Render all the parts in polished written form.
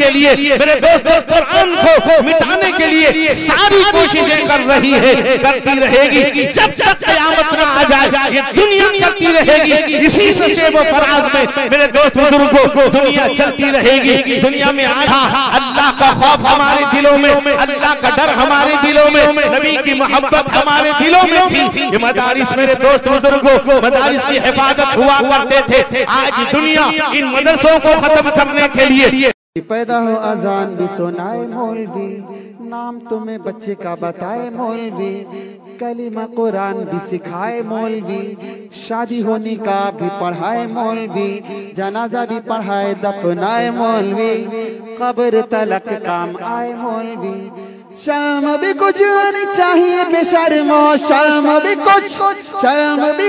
के लिए मेरे दोस्तों कुरान को मिटाने के लिए सारी कोशिशें कर रही है, करती रहेगी जब तक क़यामत न आ जाए। ये दुनिया करती रहेगी, इसी नशे व फराज में मेरे दोस्त बुजुर्गों दुनिया चलती रहेगी। दुनिया में आधा अल्लाह का खौफ हमारे दिलों में, अल्लाह का डर हमारे दिलों में, नबी की मोहब्बत हमारे दिलों में थी। ये मदारिस मेरे दोस्त बुजुर्गों मदारिस की हिफाजत हुआ करते थे। आज दुनिया इन मदरसों को खत्म करने के लिए पैदा हो अजान भी सुनाए मौलवी, नाम तुम्हें बच्चे का बताए मौलवी, कलीमा कुरान भी सिखाए मौलवी, शादी होने का भी पढ़ाए मौलवी, जनाजा भी पढ़ाए दफनाए मौलवी, कब्र तलक काम आए मौलवी। शर्म भी कुछ आनी चाहिए बेशर्मो, शर्म भी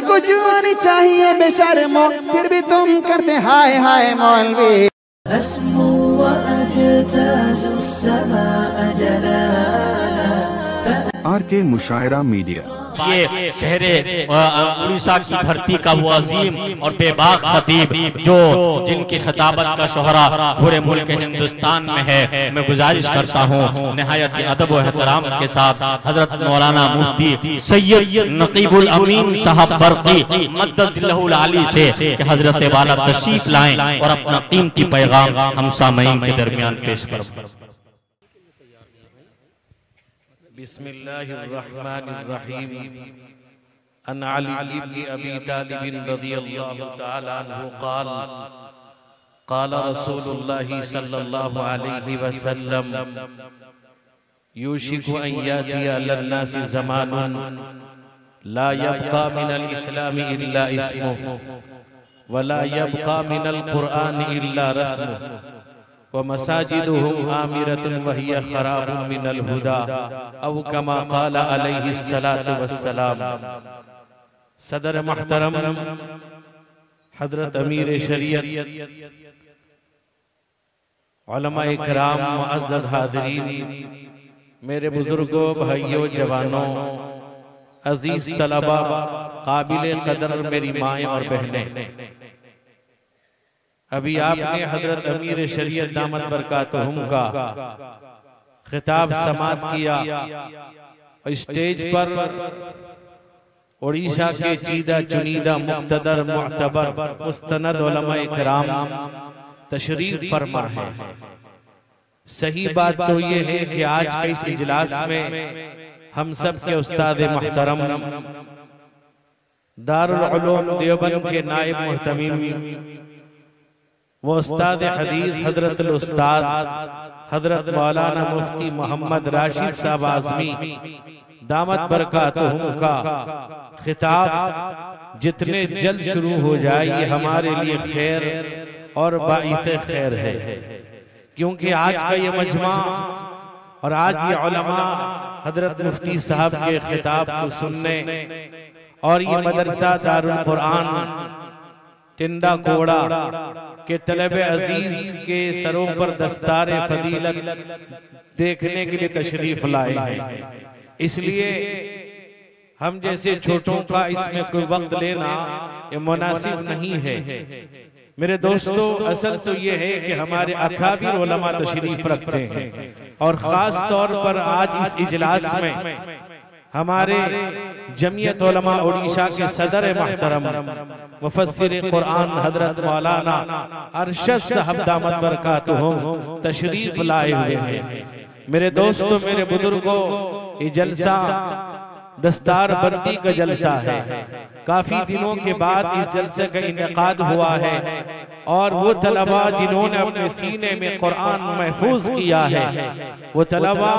कुछ आनी चाहिए बेशर्मो, फिर भी तुम करते हाय हाय मौलवी। RK मुशायरा मीडिया ये शहरे उड़ीसा की धरती का वो अजीम और बेबाक खतीब जो जिनकी खिताबत का शोहरा पूरे मुल्क हिंदुस्तान में है, मैं गुजारिश करता हूँ निहायत अदब व एहतराम के साथ हजरत मौलाना मुफ्ती सैयद नकीबुल अमीन साहब बरकी मद्दज़िल्लहुल आली से कि हजरत वाला तशरीफ लाएं और अपना कीमती पैगाम हम सामईन के दरमियान पेश करें। बिस्मिल्लाहिर्रहमानिर्रहीम। अन अली इब्न अबी तालिब रज़ियल्लाहु तआला अन्हु क़ाल क़ाल रसूलुल्लाह सल्लल्लाहु अलैहि वसल्लम युशिकु अन यातिया लन्नासि ज़मानुन ला यब्क़ा मिनल इस्लाम इल्ला इस्मुहु व ला यब्क़ा मिनल क़ुरआन इल्ला रस्मुहु व मसाजिदुहुम आमिरतुन व हिय खराबुन मिनल हुदा औ कमा क़ाला अलैहि सलातु वस्सलाम। सदर मुहतरम हजरत अमीर शरीयत, उलमाए किराम, मुअज़्ज़ज़ हाज़रीन, मेरे बुजुर्गों, भाइयों, जवानों, अजीज तलबा, काबिले कदर मेरी माएँ और बहनें, अभी आपने हजरत अमीर शरीयत दामत बरकातुहुम का खिताब समात किया। स्टेज पर उड़ीसा के चीदा चुनीदा मुक़्तदर मुअतबर मुस्तनद उलमाए किराम तशरीफ फरमा है। सही बात तो ये है कि आज के इस इजलास में हम सब के उस्ताद मुहतरम दारुल उलूम देवबंद के नायब मुहतमीम वो उस्ताद हदीस हजरत उस्ताद हजरत मौलाना मुफ्ती मोहम्मद राशिद साहब आज़मी दामत बरकातुहुम का खिताब जितने जल्द शुरू हो जाए ये हमारे लिए खैर और बाइसे खैर है, क्योंकि आज का ये मजमा और आज ये उलमा हजरत मुफ्ती साहब के खिताब को सुनने और ये मदरसा दारुल कुरान टिंडा कोड़ा के तलबे अजीज के सरों पर दस्तारे फजीलत देखने के लिए तशरीफ लाए हैं। इसलिए हम जैसे छोटों का इसमें कोई वक्त लेना ये मुनासिब नहीं है। मेरे दोस्तों, असल तो ये है कि हमारे अकाबिर उलमा तशरीफ रखते हैं और खास तौर पर आज इस इजलास में हमारे जमीयत उलमा उड़ीसा के सदर महतरम मुफस्सिर कुरान हजरत मौलाना अरशद साहब दामत बरकातुहुम तशरीफ लाए हुए हैं। मेरे दोस्तों, मेरे बुजुर्गों, ये जलसा दस्तार बंदी का जलसा है। काफी दिनों के बाद इस जलसे का इनेकाद हुआ है और वो तलबा जिन्होंने अपने सीने में कुरान महफूज किया है, वो तलबा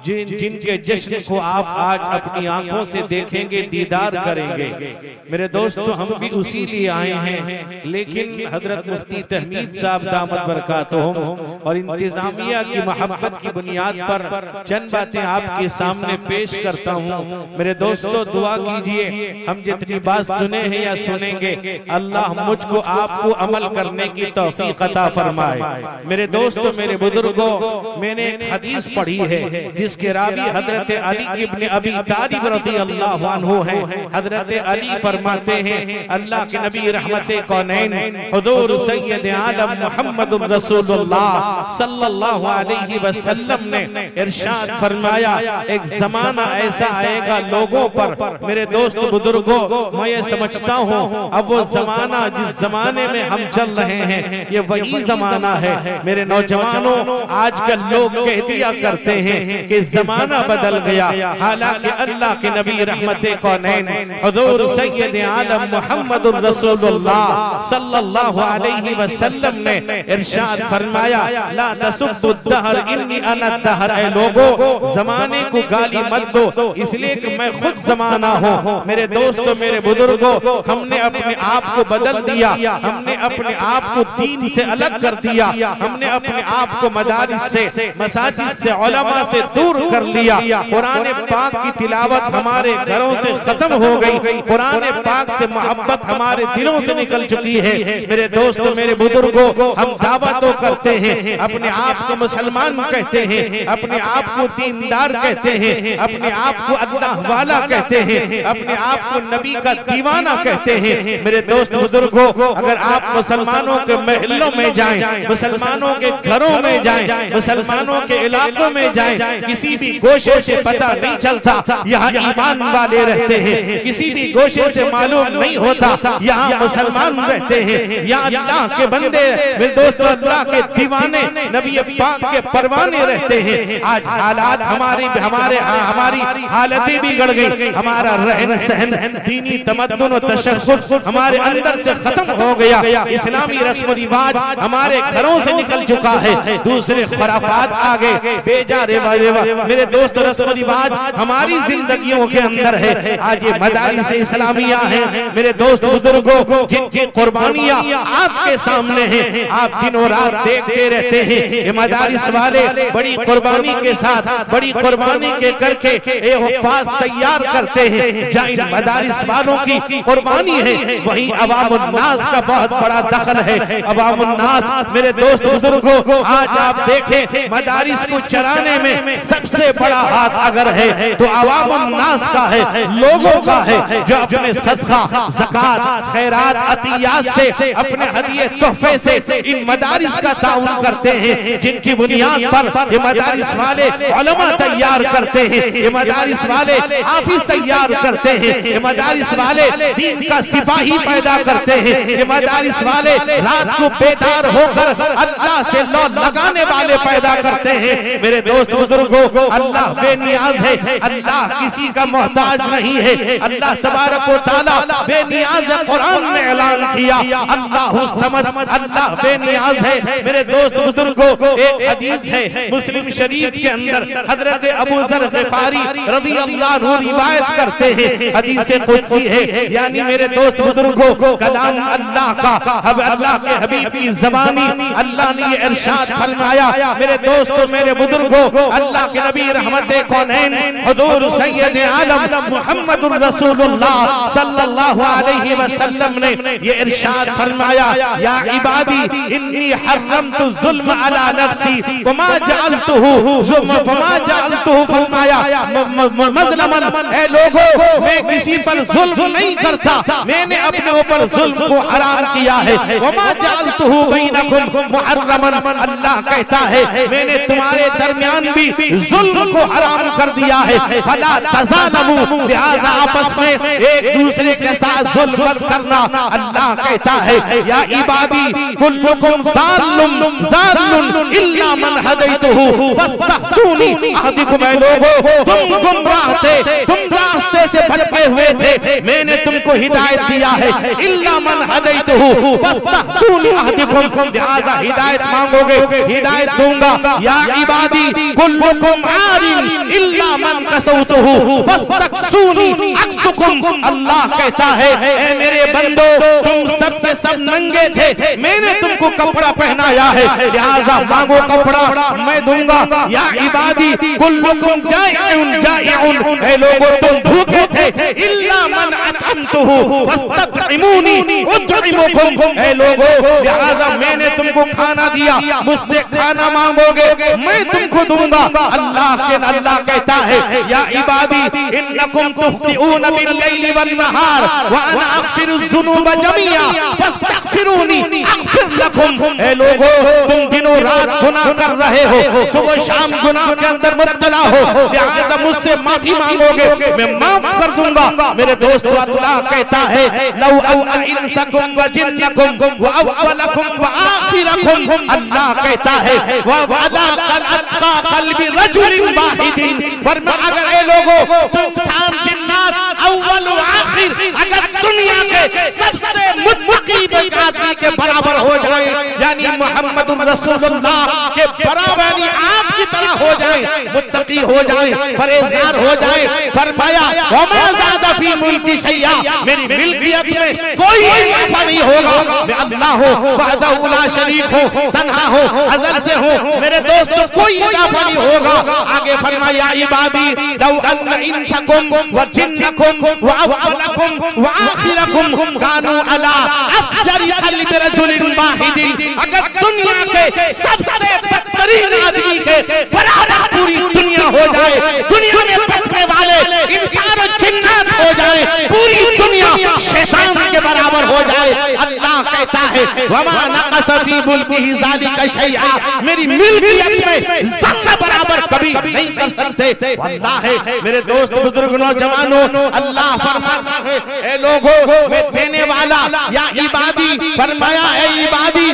जिनके जश्न को आप आज अपनी आंखों से देखेंगे, दीदार करेंगे। मेरे दोस्तों, हम भी उसी लिए आए हैं, लेकिन हजरत मुफ्ती तहमीद साहब दामत बरकातुहुम और इंतजामिया की मोहब्बत की बुनियाद पर चंद बातें आपके सामने पेश करता हूँ। मेरे दोस्तों, दुआ कीजिए हम जितनी बात सुने हैं या सुनेंगे, अल्लाह मुझको आपको अमल करने की तौफीक अता फरमाए। मेरे दोस्तों, मेरे बुजुर्गों, मैंने एक हदीस पढ़ी है जिसके रावी हजरत अली इब्न अबी तालिब रज़ियल्लाहु अन्हु हैं। हजरत अली फरमाते हैं अल्लाह के नबी रहमत कौनैन हुजूर सैयद आलम मुहम्मदुर रसूलुल्लाह सल्लल्लाहु अलैहि वसल्लम ने इरशाद फरमाया, एक जमाना ऐसा आएगा लोगों पर, मेरे दोस्त बुजुर्गों, मैं ये समझता हूँ अब वो जमाना जिस जमाने में हम चल रहे हैं ये वही जमाना है। मेरे नौजवानों, आजकल लोग कह दिया करते हैं कि जमाना बदल गया, हालांकि अल्लाह के नबी रहमते कौनैन हुजूर सैयद आलम मुहम्मदुर रसूलुल्लाह सल्लल्लाहु अलैहि वसल्लम ने इरशाद फरमाया, ला तसुब्बु दहर इन्नी अना दहर। ऐ लोगों, जमाने को गाली मत दो, इसलिए कि मैं खुद जमाना हूँ। मेरे दोस्तों, मेरे बुजुर्गों, हमने अपने आप को बदल दिया, हमने अपने आप को दीन से अलग कर दिया, हमने अपने आप को मदारिस से, मसाजिद से, उलमा से दूर कर लिया। कुरान पाक की तिलावत हमारे घरों से खत्म हो गई, कुरान पाक से मोहब्बत हमारे दिलों से निकल चुकी है। मेरे दोस्तों, मेरे बुजुर्गों, हम दावा तो करते हैं, अपने आप को मुसलमान कहते हैं, अपने आप को दीनदार कहते हैं, अपने आप को अल्लाह वाला कहते हैं, अपने आप को नबी का दीवाना कहते हैं। मेरे दोस्त बुजुर्गों, अगर आप मुसलमानों के महलों में जाएं, मुसलमानों के घरों में जाएं, मुसलमानों के इलाकों में जाएं, किसी भी गोशे से पता नहीं चलता यहाँ ईमान वाले रहते हैं, किसी भी गोशे से मालूम नहीं होता यहाँ मुसलमान रहते हैं, यहाँ अल्लाह के बंदे, मेरे दोस्तों, अल्लाह के दीवाने, नबी पाक के परवाने रहते हैं। आज हालात हमारी हालतें बिगड़ गई, हमारा रहन सहन, दीनी तमद्दुन और तशद्दुद हमारे अंदर से खत्म हो गया, इस्लामी रस्म रिवाज हमारे घरों से निकल चुका है, दूसरे खुराफात आ गए, बेजा मेरे दोस्त रस्म रिवाज हमारी जिंदगियों के अंदर है। आज ये मदारिस इस्लामिया है, मेरे दोस्त बुजुर्गों, जिनकी कुर्बानियां आपके सामने हैं, आप दिनों रात देखते रहते हैं। ये मदारिस वाले बड़ी कुर्बानी के साथ, बड़ी कुर्बानी के करके ये हुफ्फाज तैयार करते हैं। जहाँ इन मदारिस वालों की कुर्बानी है, वहीं अवामुन नास का बहुत बड़ा दखल है। अवामुन नास, मेरे दोस्त बुजुर्गों, आज आप देखें मदारिस को चलाने में सबसे बड़ा हाथ अगर है तो अवामुन नास का है, लोगों का है, जो अपने सदका, ज़कात, खैरात, अतियात से, अपने हदिये तोहफे से इन मदारिस का ताउन करते हैं, जिनकी बुनियाद पर ये मदारिस वाले उलमा तैयार करते हैं, ये मदारिस वाले हाफिज तैयार करते हैं, ये मदारिस वाले दीन का सिपाही पैदा करते हैं, ये मदारिस वाले रात को बेदार होकर अल्लाह से लौ लगाने वाले पैदा करते हैं। मेरे दोस्त बुजुर्गों, अल्लाह बेनियाज है, अल्लाह किसी का मोहताज नहीं है, अल्लाह तबारक व तआला बेनियाज है। कुरान में ऐलान किया अल्लाहु समद, अल्लाह बेनियाज है। मेरे दोस्त बुजुर्गों, एक हदीस है मुस्लिम शरीफ के अंदर, हजरत अबू ज़र ग़िफ़ारी रज़ियल्लाहु अन्हु रिवायत करते हैं, हदीस कुदसी है, यानी मेरे दोस्त बुजुर्गों, कलाम अल्लाह का, अब अल्लाह के हबीब की ज़बानी अल्लाह ने ये इरशाद फरमाया। मेरे दोस्तों, मेरे बुजुर्गों, अल्लाह के नबी रहमते कौनैन हुजूर सैयद आलम मुहम्मदुर रसूलुल्लाह सल्लल्लाहु अलैहि वसल्लम ने ये इरशाद फरमाया, या इबादी इन्नी हर्रमतु ज़ुल्म अला नफ्सी वमा जअलतुहु फरमाया मज़लमन। ऐ लोगों, मैं किसी पर जुल्म नहीं करता, मैंने अपने ऊपर जुल्म को हराम किया है। वमा जअलतुहु बैनकुम मुहर्रमन, अल्लाह कहता है मैंने तुम्हारे दरमियान भी जुल्म को हराम कर दिया है। फला तज़ालमू, लिहाजा आपस में एक दूसरे के साथ जुल्म मत करना। अल्लाह कहता है या इबादी कुल्लुकुम दाल्लुन इल्ला मन हदैतुहु फस्तहदूनी अहदिकुम। ऐ लोगों, तुम गुमराह थे, तुम रास्ते से भटके हुए थे, मैंने तुमको हिदायत दिया है। इल्ला मन हदैतुहु फस्तहदूनी अहदिकुम, लिहाजा हिदायत मांगोगे, हिदायत दूंगा। या इबादी कुल्लुकुम आरिन इल्ला मन कसौतुहु फस्तक्सूनी अक्सुकुम। अल्लाह कहता है ऐ मेरे बंदो, तुम सब के सब नंगे थे, मैंने तुमको कपड़ा पहनाया है, लिहाजा मांगो कपड़ा मैं दूंगा। या इबादी कुल्लुकुम जाइउन जाइउन, ऐ लोगों तुम भूखे थे, इल्ला मन अतअमतुहु फस्ततइमूनी उतइमुकुम, ऐ लोगों लिहाजा मैंने तुमको खाना दिया, मुझसे खाना मांगोगे मैं तुमको दूंगा। अल्लाह कहता है या इबादी इन्नकुम तुख्तिऊन बिल-लैली वन-नहार व अना अग़फ़िरुज़-ज़ुनूब जमीआ फस्तग़फ़िरूनी अग़फ़िर लकुम, ऐ लोगों तुम दिनों रात गुनाह कर रहे हो, सुबह शाम गुनाह के अंदर मुब्तला हो, लिहाजा मुझसे माफी मांगोगे मैं माफ कर दूंगा। मेरे दोस्तों अल्लाह कहता है लौ अन्ना इंसकुम व जिन्नकुम व अव्वलकुम व आखिरकुम, अल्लाह कहता है व अला अत्का क़ल्बि रजुलिन वाहिदिन, फरमाया अगर ए लोगों तुम इंसान जिन्नात अव्वल व आखिर अगर दुनिया के सबसे मुत्तकी आदमी के बराबर हो जाए, यानी मुहम्मदुर रसूलुल्लाह के बराबर, यानी आपकी तरह हो जाए, मुत्तकी हो जाए, परहेजगार हो जाए, फरमाया वमा ज़ादा फी मुल्की शैया, मेरी मिल्कियत में कोई इजाफा नहीं होगा। मैं अल्लाह हूँ, वहदहु ला शरीक हूँ, तन्हा हूँ, अज़ल से हूँ, मेरे दोस्तों कोई इजाफा नहीं होगा। आगे फरमाया इबादी लौ अन्ना इंसकुम व जिन्नकुम व अव्वलकुम व आखिरकुम कानू अला अफ़जरी क़ल्बि रजुलिन वाहिदिन, अगर दुनिया के सबसे बदतरीन आदमी के बराबर पूरी दुनिया हो जाए, दुनिया में बसने वाले इंसान और जिन्नात हो जाए, पूरी दुनिया शैतान के बराबर हो जाए, अल्लाह कहता है वमा नक़स फी मुल्किही ज़ालिका शैआ, मेरी मिल्कियत में ज़र्रा बराबर कभी नहीं कर सकते। अल्लाह है मेरे दोस्त बुजुर्ग नौजवानों, अल्लाह फरमाता है ए लोगों मैं देने वाला, या इबादी फरमाया ए इबादी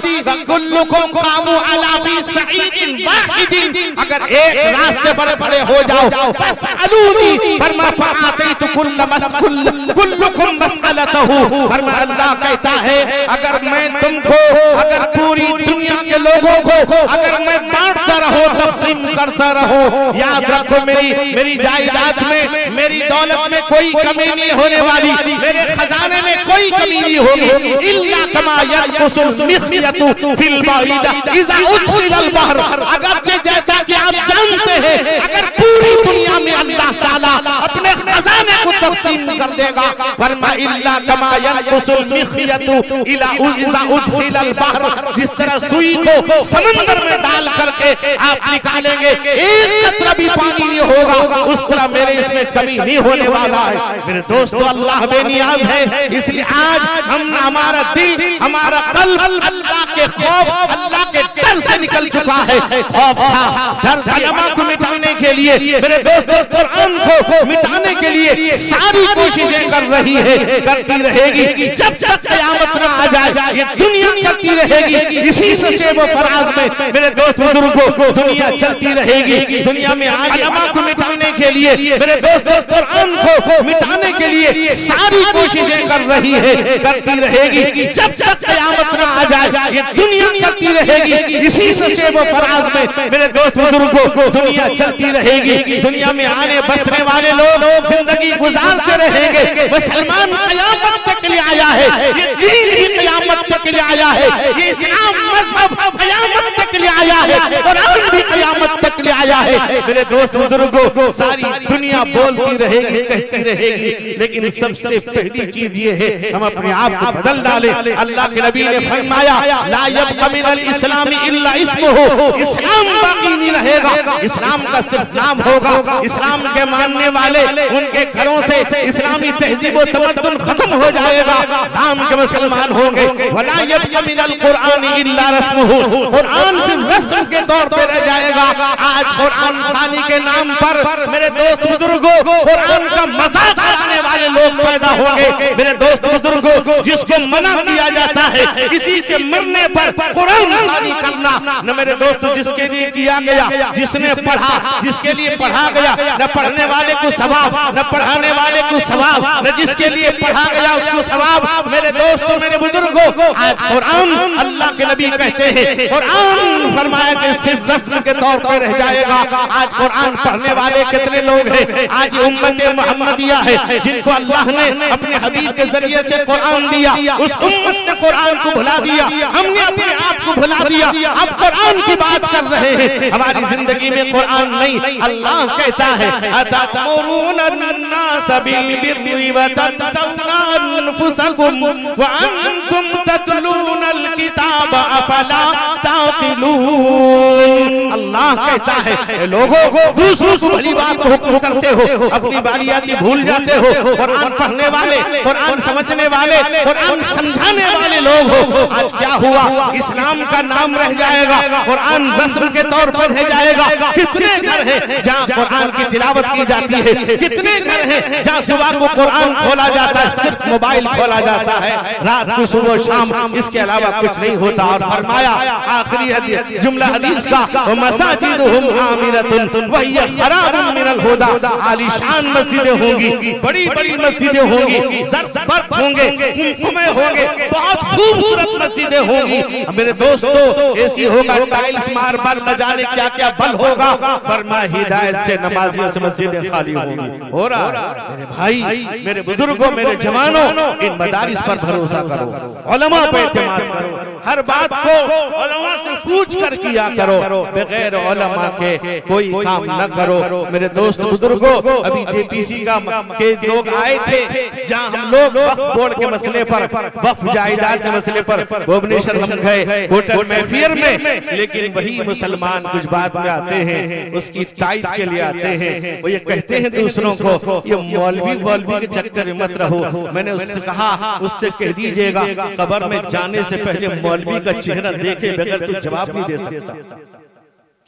कुल्लुकुम कामू अला फी सईदिन वाहिदिन, अगर एक रास्ते पर खड़े हो जाओ फसअलूनी फरमा फआतैतु कुल्लुकुम मसअलतहु, फरमा अल्लाह कहता है अगर मैं तुमको, अगर पूरी दुनिया के लोगों को अगर मैं बांटता रहूं, तक़सीम करता रहूं, याद रखो मेरी जायदाद में, मेरी दौलत में कोई कमी नहीं होने वाली, मेरे खजाने में कोई कमी नहीं होगी। इल्ला कमा यनकुसुल मिख्यतु फिल बाइदा इज़ा उदखिलल बहर, अगर जैसा कि आप जानते हैं अगर पूरी दुनिया में अल्लाह ताला अपने खजाने को तक़सीम कर देगा, फरमा इल्ला कमा यनकुसुल मिख्यतु इज़ा उदखिलल बहर, जिस तरह सुई को समंदर में डाल करके आप निकालेंगे एक कतरा भी पानी नहीं होगा, उस तरह मेरे इसमें कमी नहीं होने वाला है। मेरे दोस्तों अल्लाह बेनियाज है, इसलिए आज हम हमारा दिल, हमारा कल्ब अल्लाह के खौफ, अल्लाह के डर से निकल चुका है। खौफ था, डर था को मिटाने के लिए मेरे दोस्तों कुरान को मिटाने के लिए सारी कोशिशें कर रही है, करती रहेगी जब तक क़यामत न आ जाए, ये दुनिया करती रहेगी। इसी नशे व फराज में मेरे दोस्त बुजुर्गों दुनिया चलती रहेगी। दुनिया में उलमा को मिटाने के लिए मेरे दोस्तों कुरान को मिटाने के लिए सारी कोशिशें कर रही है, करती रहेगी जब तक क़यामत न आ जाए, ये दुनिया करती रहेगी। इसी नशे व फराज में मेरे दोस्त बुजुर्गों दुनिया चलती रहेगी। दुनिया में आने बसने वाले लोग जिंदगी गुजारते रहेंगे। मुसलमान क़यामत तक के लिए आया है, ये दीन भी क़यामत तक के लिए आया है, ये इस्लाम मज़हब क़यामत तक के लिए आया है, कुरान भी क़यामत तक के लिए आया है। मेरे दोस्त बुजुर्गों सारी दुनिया बोलती रहेगी, कहती रहेगी, लेकिन सबसे पहली चीज ये है हम अपने आप को बदल डालें। अल्लाह के नबी ने फरमाया ला यब्क़ा मिनल इस्लामी इल्ला इस्मुहु, इस्लाम बाकी नहीं रहेगा, इस्लाम का सिर्फ नाम होगा। इस्लाम के मानने वाले उनके घरों से इस्लामी तहजीब व तमद्दुन खत्म हो जाएगा, नाम के मुसलमान होंगे। वला यब्क़ा मिनल कुरान इल्ला रस्मुहु, कुरान सिर्फ रस्म के तौर पे रह जाएगा। आज कुरान खानी के नाम पर मेरे दोस्त बुजुर्गों कुरान का मजाक उड़ाने वाले लोग पैदा होंगे। मेरे दोस्त बुजुर्गों जिसको मना किया जाता है किसी के मरने पर कुरान खानी करना, न मेरे दोस्तों जिसके लिए किया गया, जिसने पढ़ा, जिसके लिए पढ़ा गया, न पढ़ने वाले को सवाब, न पढ़ाने वाले को सवाब, न जिसके लिए पढ़ा गया उसको सवाब। मेरे दोस्तों मेरे बुजुर्गों आज कुरान, अल्लाह के नबी कहते हैं कुरान फरमाया कि सिर्फ रस्म के तौर पर रह जाएगा। जाएगा। आज कुरान पढ़ने वाले कितने लोग हैं? आज उम्मत मोहम्मदिया है जिनको अल्लाह ने अपने हबीब के जरिए से कुरान दिया। उस उम्मत ने कुरान को भुला दिया, हमने अपने आप को भुला दिया। अब कुरान की बात कर रहे हैं, हमारी जिंदगी में कुरान नहीं। अल्लाह कहता है अतमुरूना अन्नास बिल बिर्रि व तनसौना अनफुसकुम व अंतुम ततलूनल किताब अफला ताक़िलून। अल्लाह कहता है लोगों दूसरों को भली बात को हुक्म करते हो, अपनी बारी आती भूल जाते हो। कुरान पढ़ने वाले, कुरान समझने वाले, कुरान समझाने वाले लोग हो। आज क्या हुआ? इस्लाम का नाम रह जाएगा, कुरान रस्म के तौर पर रह जाएगा। कितने घर हैं जहाँ कुरान की तिलावत की जाती है? कितने घर हैं जहाँ सुबह को कुरान खोला जाता है, सिर्फ मोबाइल खोला जाता है, रात को सुबह शाम, इसके अलावा कुछ नहीं होता। और फरमाया आखिरी जुमला हदीस का, मसाजिदुहुम आमिरतुन व हिय खराबुन मिनल हुदा। आलीशान मस्जिदें होंगी, बड़ी बड़ी मस्जिदें होंगी, ज़रबर्द होंगे, कुमकुमे होंगे, बहुत खूबसूरत मस्जिदें होंगी। मेरे दोस्तों एसी होगा, टाइल्स मार्बल न जाने क्या क्या बल होगा। फरमाया हिदायत से नमाजियों से मस्जिदें खाली होंगी। हो रहा मेरे भाई, मेरे बुजुर्गों, मेरे जवानों, इन मदारिस पर भरोसा करो, उलमा पे एतमाद करो, हर बात को उलमा से पूछ कर किया करो, बगैर उलमा के कोई काम न करो। मेरे दोस्त बुजुर्गों, अभी जेपीसी के लोग आए थे, जहां हम लोग वक्फ बोर्ड के मसले पर, वक्फ जायदाद के मसले पर भुवनेश्वर हम गए होटल महफियर में। लेकिन वही मुसलमान कुछ बात में आते हैं, उसकी तायद के लिए आते हैं, वो ये कहते हैं दूसरों को, ये मौलवी के चक्कर में मत रहो। मैंने उससे कहा, उससे कह दीजिएगा कब्र में जाने से पहले मौलवी का चेहरा देखे बगैर तू जवाब नहीं दे सकता।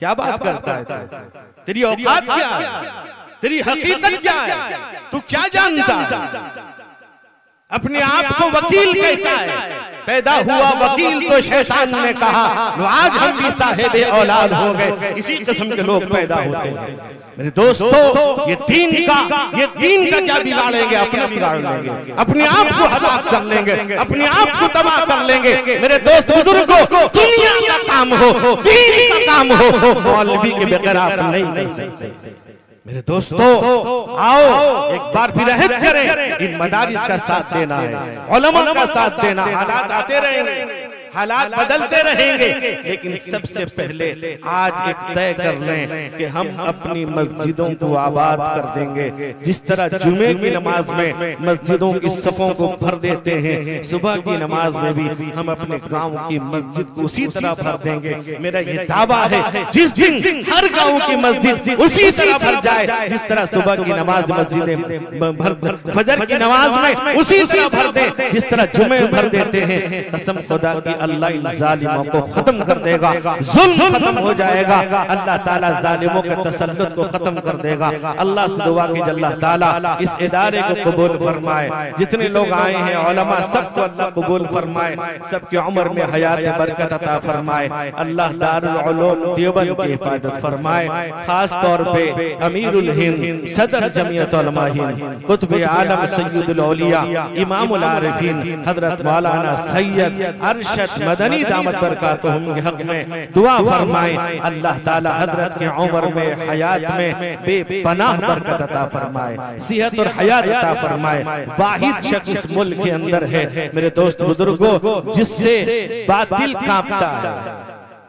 क्या बात करता है? तेरी औकात क्या है? तेरी हकीकत क्या है? तू क्या जानता है? अपने आप को वकील कहता है। पैदा हुआ वकील तो शैतान ने कहा, आज हम भी साहिब औलाद हो गए। इसी किस्म के लोग पैदा होते हैं। मेरे दोस्तों, ये दीन का क्या बिगाड़ेंगे? अपना बिगाड़ लेंगे, अपने आप को हलाक कर लेंगे, अपने आप को तबाह कर लेंगे। मेरे दोस्त बुजुर्गों, दुनिया का काम हो, दीन का काम हो, मौलवी के बगैर आप नहीं कर सकते। मेरे दोस्तों, आओ एक बार फिर अहद करें, इन मदारिस का साथ देना है, उलमा का साथ देना। हालात आते रहेंगे, हालात बदलते रहेंगे, लेकिन सबसे पहले आज एक तय कर लें कि हम अपनी मस्जिदों को आबाद कर देंगे। जिस तरह जुमे की नमाज में मस्जिदों की सफों को भर देते हैं, सुबह की नमाज में भी हम अपने गांव की मस्जिद को उसी तरह भर देंगे। मेरा ये दावा है, जिस दिन हर गांव की मस्जिद उसी तरह भर जाए, जिस तरह सुबह की नमाज मस्जिदें फजर की नमाज में उसी तरह भर दें, जिस तरह जुमे भर देते हैं, कसम खुदा की अल्लाह इन जालिमों को खत्म कर देगा, जुल्म खत्म हो जाएगा। अल्लाह ताला जालिमों के तसल्लुत को खत्म कर देगा। अल्लाह से दुआ की अल्लाह ताला इस इदारे को कबूल फरमाए। जितने लोग आए हैं उलमा, सबको अल्लाह कबूल फरमाए, सबकी उम्र में हयात बरकत अता फरमाए। अल्लाह दारुल उलूम देवबंद की हिफाजत फरमाए। खास तौर पे अमीरुल हिंद, सदर जमीयत उलमा हिंद, कुतुब आलम सय्यदुल औलिया, इमामुल आरिफीन हजरत मौलाना सैयद अरशद मदनी दामत बरकातुहुम के हक में दुआ फरमाए। अल्लाह ताला हजरत के उम्र में, हयात में बेपनाह बरकत अता फरमाए, सेहत और हयात अता फरमाए। वाहिद शख्स मुल्क के अंदर है मेरे दोस्त बुजुर्गों, जिससे बातिल कांपता है।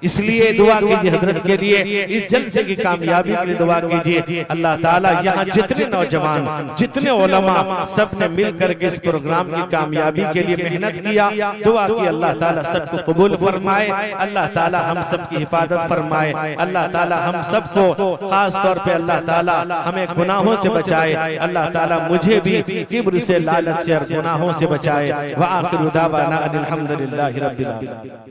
इसलिए दुआ कीजिए हजरत के लिए, इस जलसे की कामयाबी के लिए दुआ कीजिए। अल्लाह ताला यहाँ जितने नौजवान, जितने उलमा, सब ने मिलकर के इस प्रोग्राम की कामयाबी के लिए मेहनत किया, दुआ की अल्लाह ताला सबको कबूल फरमाए। अल्लाह ताला हम सबकी हिफाजत फरमाए। अल्लाह ताला हम सबको, खास तौर पे अल्लाह ताला हमें गुनाहों से बचाए। अल्लाह ताला मुझे भी किब्र से, लालच से और गुनाहों से बचाए। व आखिरु दावाना अनिल हम्दुलिल्लाहि रब्बिल आलमीन।